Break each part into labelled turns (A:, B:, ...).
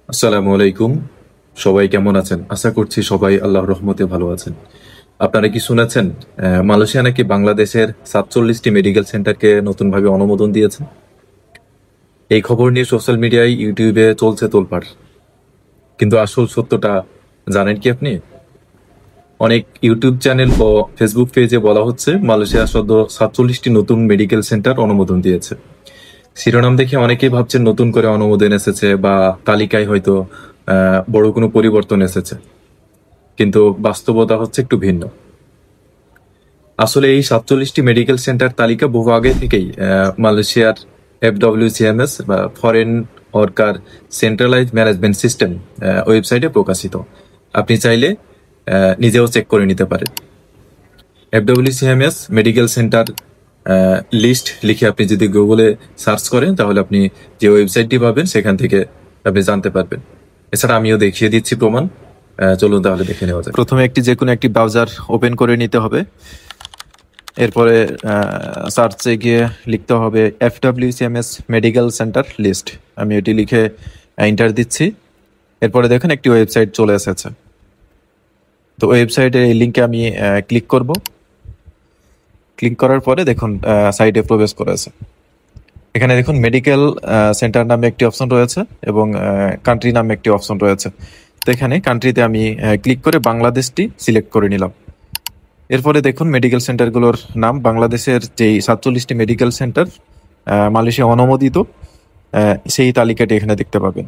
A: আসসালামু আলাইকুম। সবাই কেমন আছেন? আশা করছি সবাই আল্লাহর রহমতে ভালো আছেন। আপনারা কি শুনেছেন? মালয়েশিয়া নাকি বাংলাদেশের 47টি মেডিকেল সেন্টারকে নতুনভাবে অনুমোদন দিয়েছে। এই খবর নিয়ে সোশ্যাল মিডিয়ায়, ইউটিউবে চলছে তোলপাড়। কিন্তু আসল সত্যটা জানেন কি আপনি? অনেক ইউটিউব চ্যানেল ও ফেসবুক পেজে বলা হচ্ছে মালয়েশিয়া সদ্য 47টি নতুন মেডিকেল সেন্টার অনুমোদন দিয়েছে। শিরোনাম দেখে অনেকেই ভাবছেন নতুন করে অনুমোদন এসেছে বা তালিকায় হয়তো বড় কোনো পরিবর্তন এসেছে, কিন্তু বাস্তবতা হচ্ছে একটু ভিন্ন। আসলে এই 47টি মেডিকেল সেন্টার তালিকা বহু আগে থেকেই মালয়েশিয়ার FWCMS বা foreign worker centralise management system ওয়েবসাইটে প্রকাশিত। আপনি চাইলে নিজেও চেক করে নিতে পারেন। FWCMS মেডিকেল সেন্টার লিস্ট লিখে আপনি যদি গুগলে সার্চ করেন, তাহলে আপনি যে ওয়েবসাইটটি পাবেন সেখান থেকে আপনি জানতে পারবেন। এছাড়া আমিও দেখিয়ে দিচ্ছি প্রমাণ। চলুন তাহলে দেখে নেওয়া যাক। প্রথমে যে কোনো একটি ব্রাউজার ওপেন করে নিতে হবে। এরপরে সার্চে গিয়ে লিখতে হবে FWCMS মেডিকেল সেন্টার লিস্ট। আমি এটি লিখে এন্টার দিচ্ছি। এরপরে দেখুন একটি ওয়েবসাইট চলে এসেছে। তো ওয়েবসাইটের এই লিঙ্কে আমি ক্লিক করব। ক্লিক করার পরে দেখুন সাইটে প্রবেশ করেছে। এখানে দেখুন মেডিকেল সেন্টার নামে একটি অপশন রয়েছে এবং কান্ট্রি নামে একটি অপশন রয়েছে। তো এখানে কান্ট্রিতে আমি ক্লিক করে বাংলাদেশটি সিলেক্ট করে নিলাম। এরপরে দেখুন মেডিকেল সেন্টারগুলোর নাম, বাংলাদেশের যেই 47টি মেডিকেল সেন্টার মালয়েশিয়া অনুমোদিত, সেই তালিকাটি এখানে দেখতে পাবেন।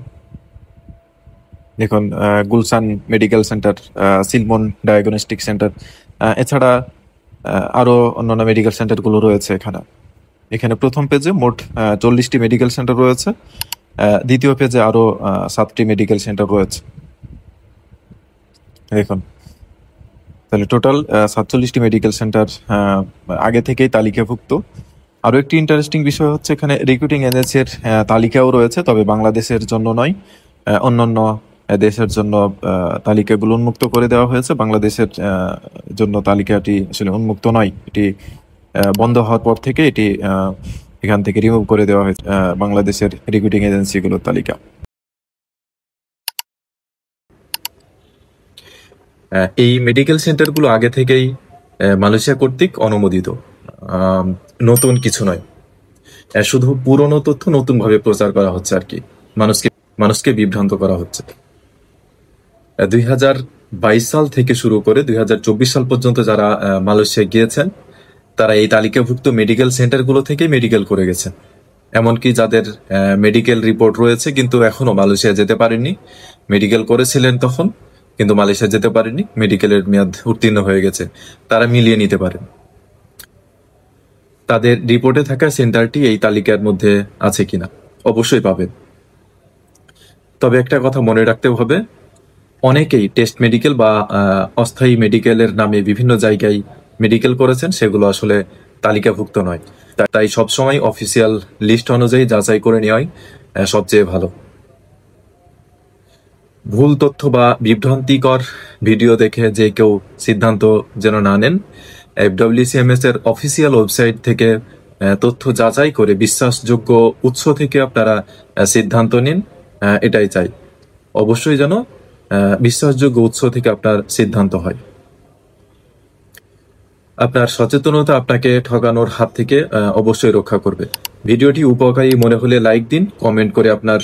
A: দেখুন গুলশান মেডিকেল সেন্টার, সিলমন ডায়াগনস্টিক সেন্টার, এছাড়া আরও অন্যান্য মেডিকেল সেন্টারগুলো রয়েছে এখানে। এখানে প্রথম পেজে মোট 40টি মেডিকেল সেন্টার রয়েছে, দ্বিতীয় পেজে আরও 7টি মেডিকেল সেন্টার রয়েছে। দেখুন তাহলে টোটাল 47টি মেডিকেল সেন্টার আগে থেকেই তালিকাভুক্ত। আরও একটি ইন্টারেস্টিং বিষয় হচ্ছে এখানে রিক্রুটিং এজেন্সির তালিকাও রয়েছে, তবে বাংলাদেশের জন্য নয়, অন্যান্য দেশের জন্য তালিকাগুলো উন্মুক্ত করে দেওয়া হয়েছে। বাংলাদেশের জন্য তালিকাটি আসলে উন্মুক্ত নয়, এটি বন্ধ হওয়ার পর থেকে এটি এখান থেকে রিমুভ করে দেওয়া হয়েছে বাংলাদেশের রিক্রুটিং এজেন্সিগুলোর তালিকা। এই মেডিকেল সেন্টারগুলো আগে থেকেই মালয়েশিয়া কর্তৃক অনুমোদিত, নতুন কিছু নয়। শুধু পুরনো তথ্য নতুনভাবে প্রচার করা হচ্ছে আর কি, মানুষকে বিভ্রান্ত করা হচ্ছে। 2022 সাল থেকে শুরু করে 2024 সাল পর্যন্ত যারা মালয়েশিয়া গিয়েছেন, তারা এই তালিকাভুক্ত মেডিকেল সেন্টারগুলো থেকে মেডিকেল করে গেছেন। এমনকি যাদের মেডিকেল রিপোর্ট রয়েছে কিন্তু এখনো মালয়েশিয়া যেতে পারেননি, মেডিকেল করেছিলেন তখন কিন্তু মালয়েশিয়া যেতে পারেননি, মেডিকেলের মেয়াদ উত্তীর্ণ হয়ে গেছে, তারা মিলিয়ে নিতে পারেন তাদের রিপোর্টে থাকা সেন্টারটি এই তালিকার মধ্যে আছে কিনা। অবশ্যই পাবেন। তবে একটা কথা মনে রাখতে হবে, অনেকেই টেস্ট মেডিকেল বা অস্থায়ী মেডিকেলের নামে বিভিন্ন জায়গায় মেডিকেল করেছেন, সেগুলো আসলে তালিকাভুক্ত নয়। তাই সবসময় অফিসিয়াল লিস্ট অনুযায়ী যাচাই করে নেওয়াই সবচেয়ে ভালো। ভুল তথ্য বা বিভ্রান্তিকর ভিডিও দেখে যে কেউ সিদ্ধান্ত যেন না নেন। FWCMS এর অফিসিয়াল ওয়েবসাইট থেকে তথ্য যাচাই করে বিশ্বাসযোগ্য উৎস থেকে আপনারা সিদ্ধান্ত নিন, এটাই চাই। অবশ্যই যেন বিশ্বাসযোগ্য উৎস থেকে আপনার সিদ্ধান্ত হয়। আপনার সচেতনতা আপনাকে ঠকানোর হাত থেকে অবশ্যই রক্ষা করবে। ভিডিওটি উপকারী মনে হলে লাইক দিন, কমেন্ট করে আপনার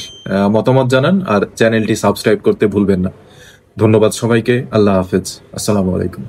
A: মতামত জানান, আর চ্যানেলটি সাবস্ক্রাইব করতে ভুলবেন না। ধন্যবাদ সবাইকে। আল্লাহ হাফেজ। আসসালামু আলাইকুম।